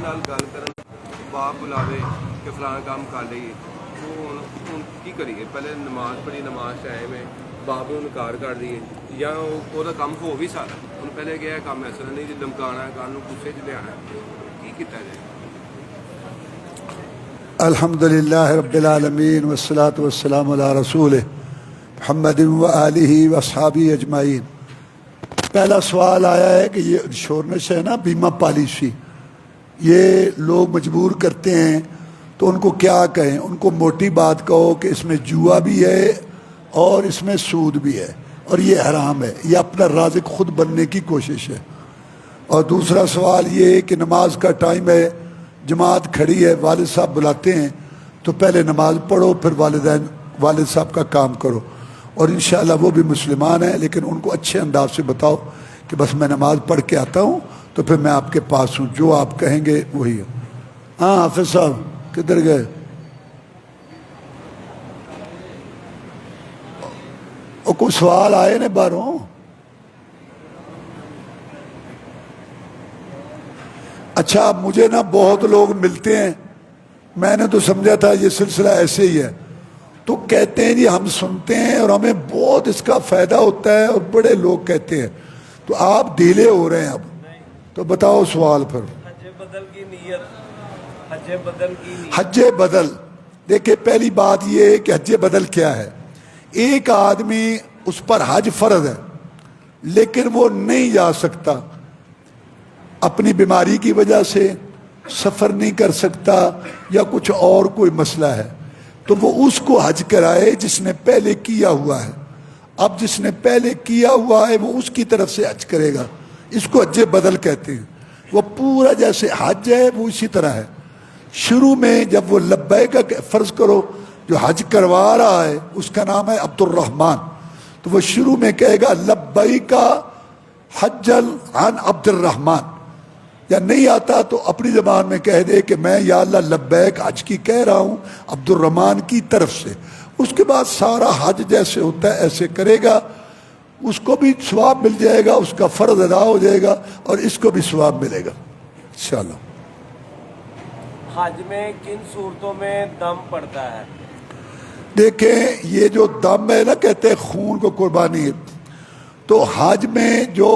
ਨਾਲ ਗੱਲ ਕਰਨ ਬਾਪ ਬੁਲਾਵੇ ਕਿ ਫਲਾਣਾ ਕੰਮ ਕਰ ਲਈਏ, ਉਹ ਹੁਣ ਕੀ ਕਰੀਏ? ਪਹਿਲੇ ਨਮਾਜ਼ ਪੜ੍ਹੀ, ਨਮਾਜ਼ ਟਾਈਮ ਹੈ, ਬਾਪ ਨੂੰ ਇਨਕਾਰ ਕਰ ਦਈਏ ਜਾਂ ਉਹਦਾ ਕੰਮ ਹੋ ਵੀ ਸਾਰਾ। ਹੁਣ ਪਹਿਲੇ ਗਿਆ ਕੰਮ ਇਸ ਤਰ੍ਹਾਂ ਨਹੀਂ, ਧਮਕਾਉਣਾ, ਕੱਲ੍ਹ ਨੂੰ ਗੁੱਸੇ 'ਚ ਲਿਆਉਣਾ, ਕੀ ਕੀਤਾ ਜਾਏ? الحمدللہ رب العالمین والصلاة والسلام علی رسول محمد و آلہ و اصحابہ اجمعین۔ پہلا سوال آیا ہے کہ یہ انشورنس ہے نا، بیمہ پالیسی، یہ لوگ مجبور کرتے ہیں تو ان کو کیا کہیں؟ ان کو موٹی بات کہو کہ اس میں جوا بھی ہے اور اس میں سود بھی ہے اور یہ حرام ہے، یہ اپنا رازق خود بننے کی کوشش ہے۔ اور دوسرا سوال یہ ہے کہ نماز کا ٹائم ہے، جماعت کھڑی ہے، والد صاحب بلاتے ہیں تو پہلے نماز پڑھو، پھر والد صاحب کا کام کرو، اور انشاءاللہ وہ بھی مسلمان ہیں، لیکن ان کو اچھے انداز سے بتاؤ کہ بس میں نماز پڑھ کے آتا ہوں تو پھر میں آپ کے پاس ہوں، جو آپ کہیں گے وہی ہے۔ ہاں حافظ صاحب کدھر گئے؟ اور کوئی سوال آئے نا باہروں؟ اچھا، مجھے نا بہت لوگ ملتے ہیں، میں نے تو سمجھا تھا یہ سلسلہ ایسے ہی ہے، تو کہتے ہیں جی ہم سنتے ہیں اور ہمیں بہت اس کا فائدہ ہوتا ہے، اور بڑے لوگ کہتے ہیں، تو آپ ڈھیلے ہو رہے ہیں اب، تو بتاؤ سوال پھر۔ حج بدل کی نیت، حج بدل کی نیت، حج بدل، دیکھیں پہلی بات یہ ہے کہ حج بدل کیا ہے؟ ایک آدمی اس پر حج فرض ہے لیکن وہ نہیں جا سکتا، اپنی بیماری کی وجہ سے سفر نہیں کر سکتا یا کچھ اور کوئی مسئلہ ہے، تو وہ اس کو حج کرائے جس نے پہلے کیا ہوا ہے۔ اب جس نے پہلے کیا ہوا ہے وہ اس کی طرف سے حج کرے گا، اس کو حج بدل کہتے ہیں۔ وہ پورا جیسے حج ہے وہ اسی طرح ہے۔ شروع میں جب وہ لبیک کا فرض کرو، جو حج کروا رہا ہے اس کا نام ہے عبد الرحمن، تو وہ شروع میں کہے گا لبیک حجا عن عبد الرحمن، یا نہیں آتا تو اپنی زبان میں کہہ دے کہ میں یا اللہ لبیک حج کی کہہ رہا ہوں عبد الرحمن کی طرف سے۔ اس کے بعد سارا حج جیسے ہوتا ہے ایسے کرے گا، اس کو بھی ثواب مل جائے گا، اس کا فرض ادا ہو جائے گا اور اس کو بھی ثواب ملے گا انشاءاللہ۔ حج میں کن صورتوں میں دم پڑتا ہے؟ دیکھیں یہ جو دم ہے نا، کہتے ہیں خون کو قربانی ہے، تو حج میں جو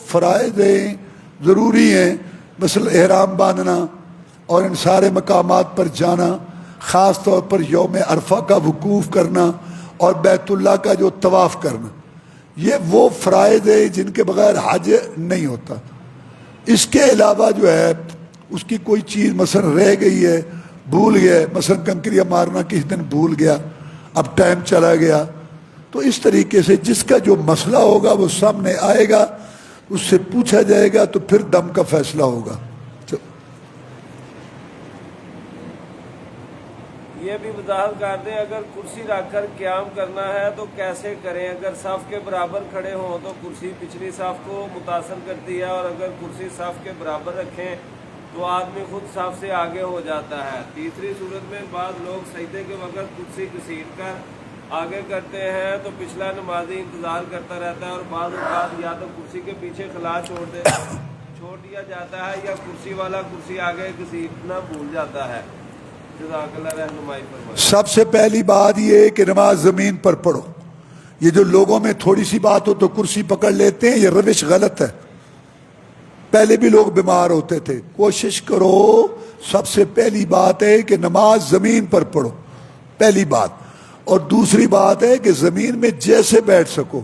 فرائض ہیں ضروری ہیں، مثلا احرام باندھنا اور ان سارے مقامات پر جانا، خاص طور پر یوم عرفہ کا وقوف کرنا اور بیت اللہ کا جو طواف کرنا، یہ وہ فرائض ہیں جن کے بغیر حج نہیں ہوتا۔ اس کے علاوہ جو ہے اس کی کوئی چیز مثلا رہ گئی ہے، بھول گیا، مثلا کنکریاں مارنا کسی دن بھول گیا، اب ٹائم چلا گیا، تو اس طریقے سے جس کا جو مسئلہ ہوگا وہ سامنے آئے گا، اس سے پوچھا جائے گا تو پھر دم کا فیصلہ ہوگا۔ یہ بھی وضاحت کر دیں، اگر کرسی رکھ کر قیام کرنا ہے تو کیسے کریں؟ اگر صف کے برابر کھڑے ہوں تو کرسی پچھلی صف کو متاثر کرتی ہے، اور اگر کرسی صف کے برابر رکھیں تو آدمی خود صف سے آگے ہو جاتا ہے۔ تیسری صورت میں بعض لوگ سجدے کے وقت کرسی گھسیٹ کر آگے کرتے ہیں تو پچھلا نمازی انتظار کرتا رہتا ہے، اور بعض اوقات یا تو کرسی کے پیچھے خلا چھوڑ دیا جاتا ہے یا کرسی والا کرسی آگے گھسیٹنا بھول جاتا ہے۔ جزاک اللہ، رہنمائی فرمائیں۔ سب سے پہلی بات یہ ہے کہ نماز زمین پر پڑھو۔ یہ جو لوگوں میں تھوڑی سی بات ہو تو کرسی پکڑ لیتے ہیں، یہ روش غلط ہے۔ پہلے بھی لوگ بیمار ہوتے تھے، کوشش کرو، سب سے پہلی بات ہے کہ نماز زمین پر پڑھو، پہلی بات۔ اور دوسری بات ہے کہ زمین میں جیسے بیٹھ سکو،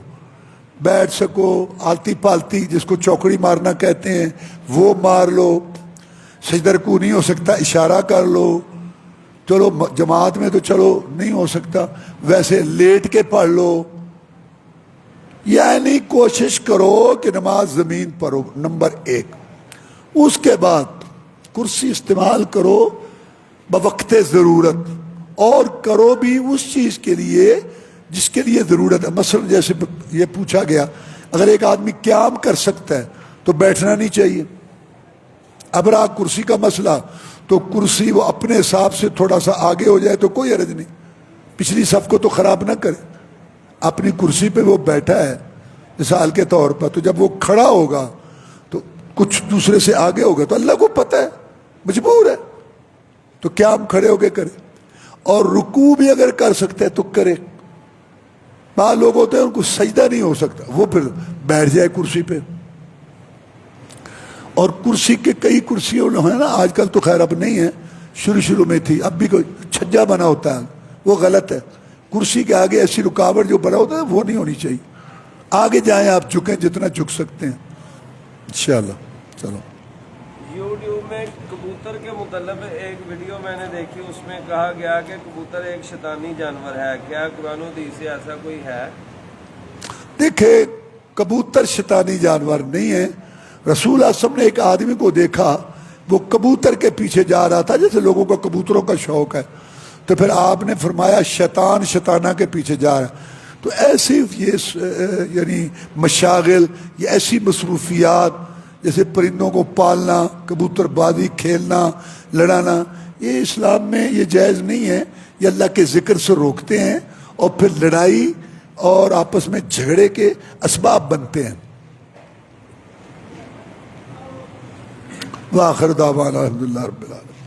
آلتی پالتی جس کو چوکڑی مارنا کہتے ہیں وہ مار لو، سجدہ رکوع نہیں ہو سکتا اشارہ کر لو، چلو جماعت میں تو چلو نہیں ہو سکتا ویسے لیٹ کے پڑھ لو، یعنی کوشش کرو کہ نماز زمین پر ہو، نمبر ایک۔ اس کے بعد کرسی استعمال کرو بوقت ضرورت، اور کرو بھی اس چیز کے لیے جس کے لیے ضرورت ہے۔ مثلا جیسے یہ پوچھا گیا، اگر ایک آدمی قیام کر سکتا ہے تو بیٹھنا نہیں چاہیے۔ اب رہا کرسی کا مسئلہ، تو کرسی وہ اپنے حساب سے تھوڑا سا آگے ہو جائے تو کوئی حرج نہیں، پچھلی صف کو تو خراب نہ کرے، اپنی کرسی پہ وہ بیٹھا ہے مثال کے طور پر، تو جب وہ کھڑا ہوگا تو کچھ دوسرے سے آگے ہوگا تو اللہ کو پتہ ہے، مجبور ہے تو قیام کھڑے ہو کے کرے، اور رکوع بھی اگر کر سکتے ہیں تو کرے۔ بعض لوگ ہوتے ہیں ان کو سجدہ نہیں ہو سکتا، وہ پھر بیٹھ جائے کرسی پہ، اور کرسی کے کئی کرسیوں ہیں نا آج کل، تو خیر اب نہیں ہے، شروع میں تھی، اب بھی کوئی چھجا بنا ہوتا ہے، وہ غلط ہے۔ کرسی کے آگے ایسی رکاوٹ جو بنا ہوتا ہے وہ نہیں ہونی چاہیے، آگے جائیں آپ، جھکیں جتنا جھک سکتے ہیں انشاءاللہ۔ چلو یوٹیوب میں کبوتر کے متعلق ایک ویڈیو میں نے دیکھی، اس میں کہا گیا کہ کبوتر ایک شیطانی جانور ہے، کیا قرآن و حدیث سے ایسا کوئی ہے؟ دیکھیں کبوتر شیطانی جانور نہیں ہے۔ رسول اللہ صلی اللہ علیہ وسلم نے ایک آدمی کو دیکھا، وہ کبوتر کے پیچھے جا رہا تھا، جیسے لوگوں کو کبوتروں کا شوق ہے، تو پھر آپ نے فرمایا شیطان شیطانہ کے پیچھے جا رہا ہے۔ تو ایسی یہ یعنی مشاغل، یہ ایسی مصروفیات جیسے پرندوں کو پالنا، کبوتر بازی کھیلنا، لڑانا، یہ اسلام میں یہ جائز نہیں ہے، یہ اللہ کے ذکر سے روکتے ہیں، اور پھر لڑائی اور آپس میں جھگڑے کے اسباب بنتے ہیں۔ وآخر دعوانا الحمدللہ رب العالمین۔